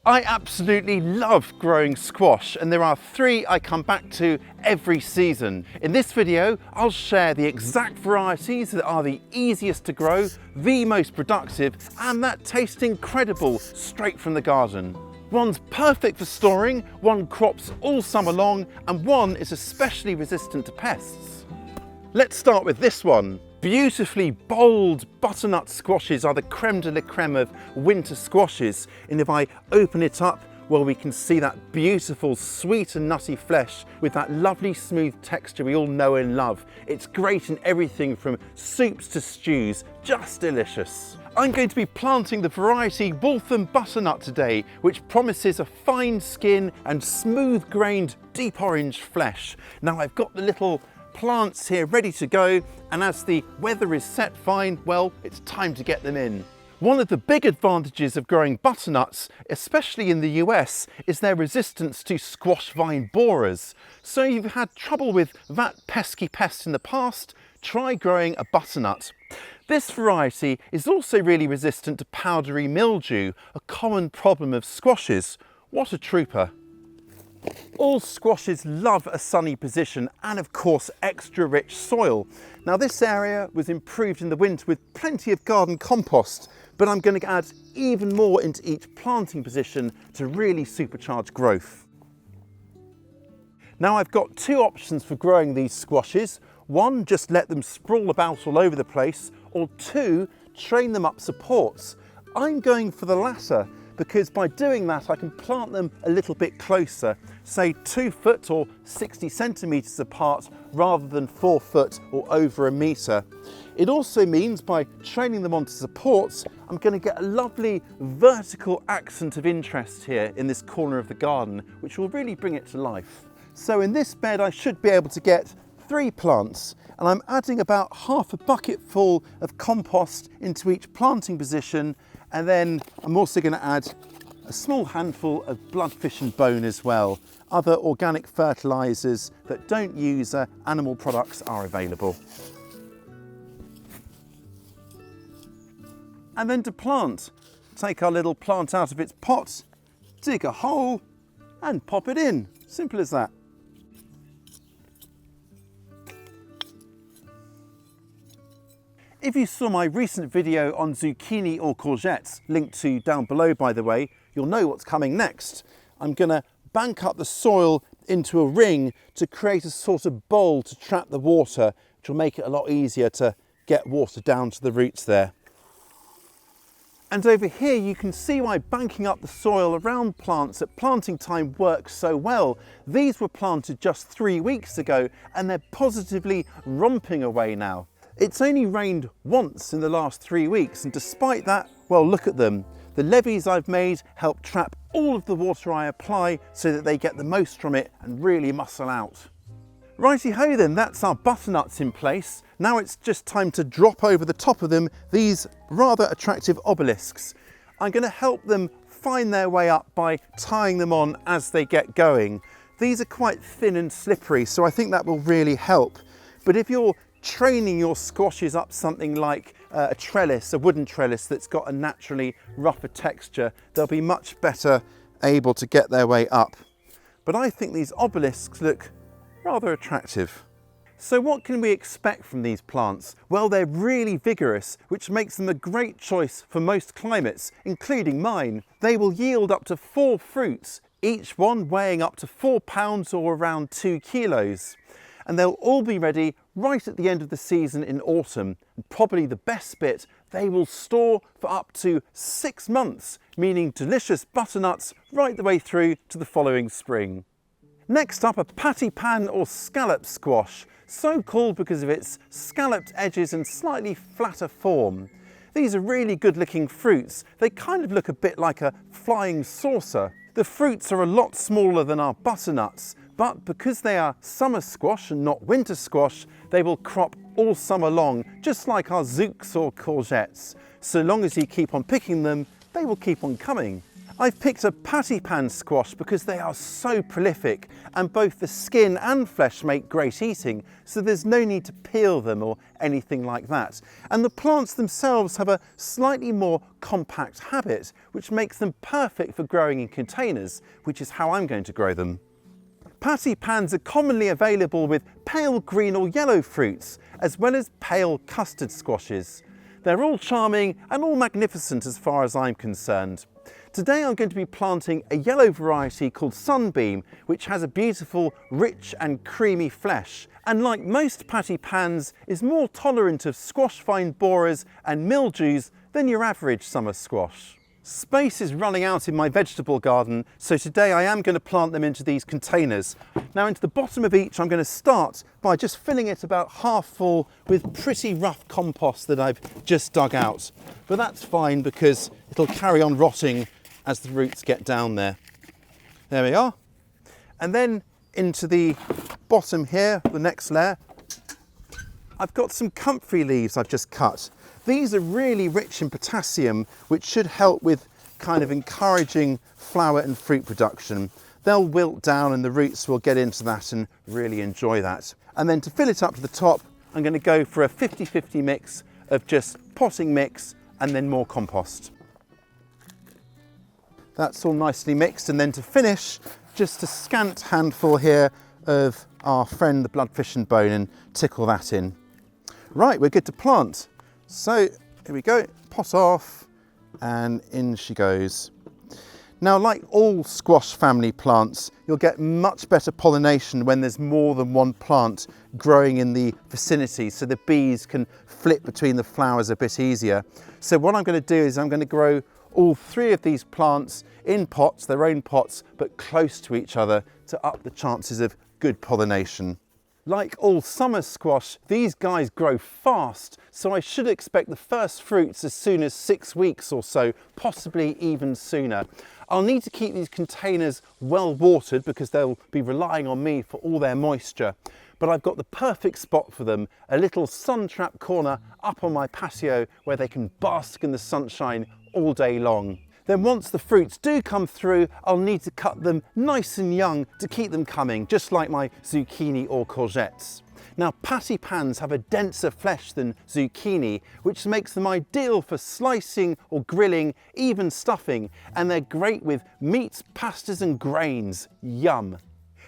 I absolutely love growing squash, and there are three I come back to every season. In this video, I'll share the exact varieties that are the easiest to grow, the most productive, and that taste incredible straight from the garden. One's perfect for storing, one crops all summer long, and one is especially resistant to pests. Let's start with this one. Beautifully bold butternut squashes are the creme de la creme of winter squashes, and if I open it up, well, we can see that beautiful sweet and nutty flesh with that lovely smooth texture we all know and love. It's great in everything from soups to stews, just delicious. I'm going to be planting the variety Waltham butternut today, which promises a fine skin and smooth grained deep orange flesh. Now I've got the little plants here ready to go, and as the weather is set fine, well, it's time to get them in. One of the big advantages of growing butternuts, especially in the US, is their resistance to squash vine borers. So if you've had trouble with that pesky pest in the past, try growing a butternut. This variety is also really resistant to powdery mildew, a common problem of squashes. What a trooper. All squashes love a sunny position and of course extra rich soil. Now this area was improved in the winter with plenty of garden compost, but I'm going to add even more into each planting position to really supercharge growth. Now I've got two options for growing these squashes. One, just let them sprawl about all over the place, or two, train them up supports. I'm going for the latter, because by doing that I can plant them a little bit closer, say 2 foot or 60 centimetres apart rather than 4 foot or over a metre. It also means by training them onto supports, I'm going to get a lovely vertical accent of interest here in this corner of the garden, which will really bring it to life. So in this bed I should be able to get 3 plants, and I'm adding about half a bucket full of compost into each planting position, and then I'm also going to add a small handful of bloodfish and bone as well. Other organic fertilisers that don't use animal products are available. And then to plant, take our little plant out of its pot, dig a hole and pop it in. Simple as that. If you saw my recent video on zucchini or courgettes, linked to down below by the way, you'll know what's coming next. I'm going to bank up the soil into a ring to create a sort of bowl to trap the water, which will make it a lot easier to get water down to the roots there. And over here you can see why banking up the soil around plants at planting time works so well. These were planted just 3 weeks ago and they're positively romping away now. It's only rained once in the last 3 weeks, and despite that, well, look at them. The levees I've made help trap all of the water I apply so that they get the most from it and really muscle out. Righty-ho then, that's our butternuts in place. Now it's just time to drop over the top of them these rather attractive obelisks. I'm going to help them find their way up by tying them on as they get going. These are quite thin and slippery, so I think that will really help. But if you're training your squashes up something like a trellis, a wooden trellis that's got a naturally rougher texture, they'll be much better able to get their way up. But I think these obelisks look rather attractive. So what can we expect from these plants? Well, they're really vigorous, which makes them a great choice for most climates, including mine. They will yield up to 4 fruits, each one weighing up to 4 pounds or around 2 kilos. And they'll all be ready right at the end of the season in autumn. And probably the best bit, they will store for up to 6 months, meaning delicious butternuts right the way through to the following spring. Next up, a patty pan or scallop squash, so called because of its scalloped edges and slightly flatter form. These are really good looking fruits. They kind of look a bit like a flying saucer. The fruits are a lot smaller than our butternuts, but because they are summer squash and not winter squash, they will crop all summer long, just like our zooks or courgettes. So long as you keep on picking them, they will keep on coming. I've picked a patty pan squash because they are so prolific and both the skin and flesh make great eating, so there's no need to peel them or anything like that. And the plants themselves have a slightly more compact habit, which makes them perfect for growing in containers, which is how I'm going to grow them. Patty pans are commonly available with pale green or yellow fruits, as well as pale custard squashes. They're all charming and all magnificent as far as I'm concerned. Today I'm going to be planting a yellow variety called Sunbeam, which has a beautiful, rich and creamy flesh, and like most patty pans is more tolerant of squash vine borers and mildews than your average summer squash. Space is running out in my vegetable garden, so today I am going to plant them into these containers. Now into the bottom of each I'm going to start by just filling it about half full with pretty rough compost that I've just dug out. But that's fine because it'll carry on rotting as the roots get down there. There we are. And then into the bottom here, the next layer, I've got some comfrey leaves I've just cut. These are really rich in potassium, which should help with kind of encouraging flower and fruit production. They'll wilt down and the roots will get into that and really enjoy that. And then to fill it up to the top, I'm going to go for a 50-50 mix of just potting mix and then more compost. That's all nicely mixed, and then to finish, just a scant handful here of our friend the bloodfish and bone and tickle that in. Right, we're good to plant. So here we go, pot off and in she goes. Now, like all squash family plants, you'll get much better pollination when there's more than one plant growing in the vicinity, so the bees can flip between the flowers a bit easier. So what I'm going to do is I'm going to grow all three of these plants in pots, their own pots, but close to each other to up the chances of good pollination. Like all summer squash, these guys grow fast, so I should expect the first fruits as soon as 6 weeks or so, possibly even sooner. I'll need to keep these containers well watered because they'll be relying on me for all their moisture. But I've got the perfect spot for them, a little sun trap corner up on my patio where they can bask in the sunshine all day long. Then once the fruits do come through, I'll need to cut them nice and young to keep them coming, just like my zucchini or courgettes. Now, patty pans have a denser flesh than zucchini, which makes them ideal for slicing or grilling, even stuffing, and they're great with meats, pastas and grains. Yum!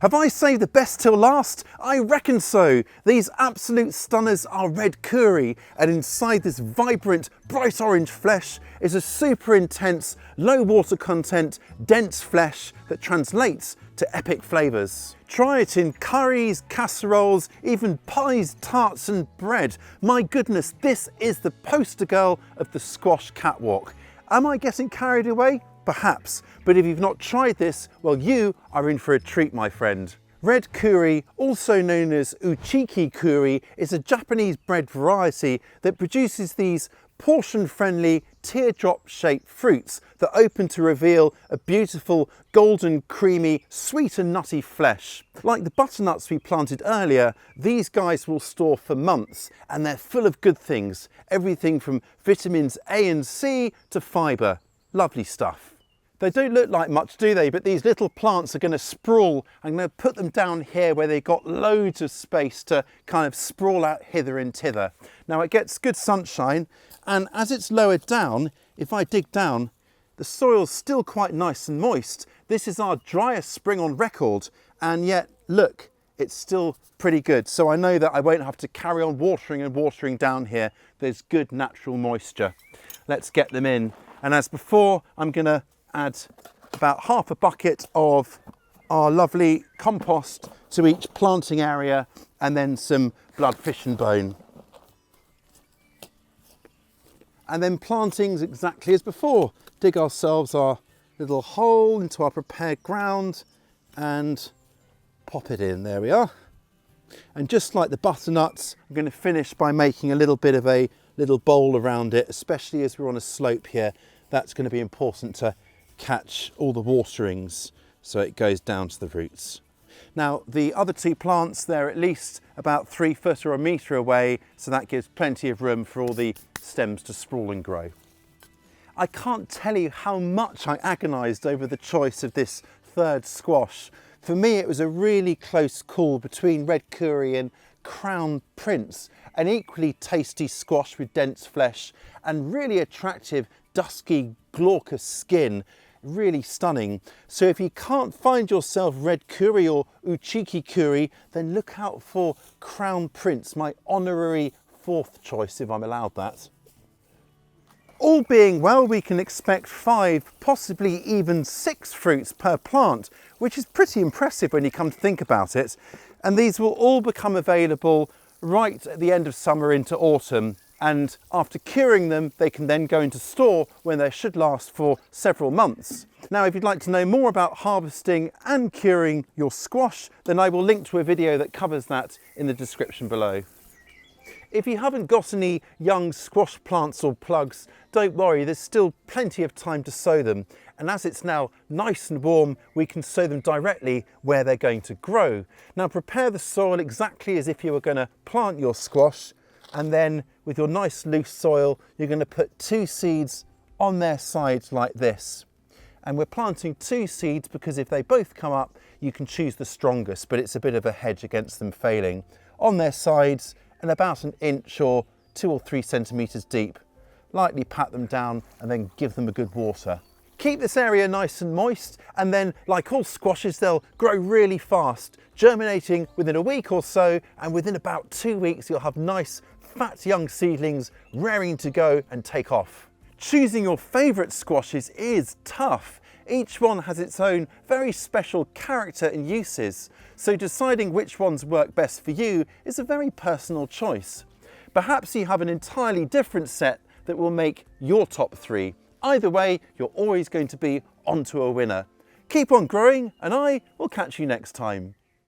Have I saved the best till last? I reckon so. These absolute stunners are red curry, and inside this vibrant, bright orange flesh is a super intense, low water content, dense flesh that translates to epic flavours. Try it in curries, casseroles, even pies, tarts and bread. My goodness, this is the poster girl of the squash catwalk. Am I getting carried away? Perhaps, but if you've not tried this, well, you are in for a treat, my friend. Red curry, also known as uchiki curry, is a Japanese bread variety that produces these portion-friendly, teardrop-shaped fruits that open to reveal a beautiful, golden, creamy, sweet and nutty flesh. Like the butternuts we planted earlier, these guys will store for months, and they're full of good things, everything from vitamins A and C to fibre. Lovely stuff. They don't look like much, do they? But these little plants are going to sprawl. I'm going to put them down here where they've got loads of space to kind of sprawl out hither and thither. Now it gets good sunshine, and as it's lowered down, if I dig down, the soil's still quite nice and moist. This is our driest spring on record, and yet look, it's still pretty good. So I know that I won't have to carry on watering and watering down here. There's good natural moisture. Let's get them in. And as before, I'm going to add about half a bucket of our lovely compost to each planting area, and then some bloodfish and bone. And then plantings exactly as before. Dig ourselves our little hole into our prepared ground and pop it in. There we are. And just like the butternuts, I'm going to finish by making a little bit of a little bowl around it, especially as we're on a slope here. That's going to be important to catch all the waterings so it goes down to the roots. Now the other two plants, they're at least about 3 foot or a metre away, so that gives plenty of room for all the stems to sprawl and grow. I can't tell you how much I agonised over the choice of this third squash. For me, it was a really close call between red curry and Crown Prince, an equally tasty squash with dense flesh and really attractive, dusky, glaucous skin. Really stunning. So if you can't find yourself red curry or uchiki curry, then look out for Crown Prince, my honorary fourth choice, if I'm allowed that. All being well, we can expect 5, possibly even 6 fruits per plant, which is pretty impressive when you come to think about it. And these will all become available right at the end of summer into autumn. And after curing them, they can then go into store when they should last for several months. Now, if you'd like to know more about harvesting and curing your squash, then I will link to a video that covers that in the description below. If you haven't got any young squash plants or plugs, don't worry, there's still plenty of time to sow them. And as it's now nice and warm, we can sow them directly where they're going to grow. Now, prepare the soil exactly as if you were going to plant your squash. And then with your nice loose soil, you're going to put 2 seeds on their sides like this. And we're planting 2 seeds because if they both come up, you can choose the strongest, but it's a bit of a hedge against them failing. On their sides and about 1 inch or 2 or 3 centimetres deep. Lightly pat them down and then give them a good water. Keep this area nice and moist, and then like all squashes, they'll grow really fast, germinating within a week or so, and within about 2 weeks you'll have nice fat young seedlings raring to go and take off. Choosing your favourite squashes is tough. Each one has its own very special character and uses, so deciding which ones work best for you is a very personal choice. Perhaps you have an entirely different set that will make your top 3. Either way, you're always going to be onto a winner. Keep on growing, and I will catch you next time.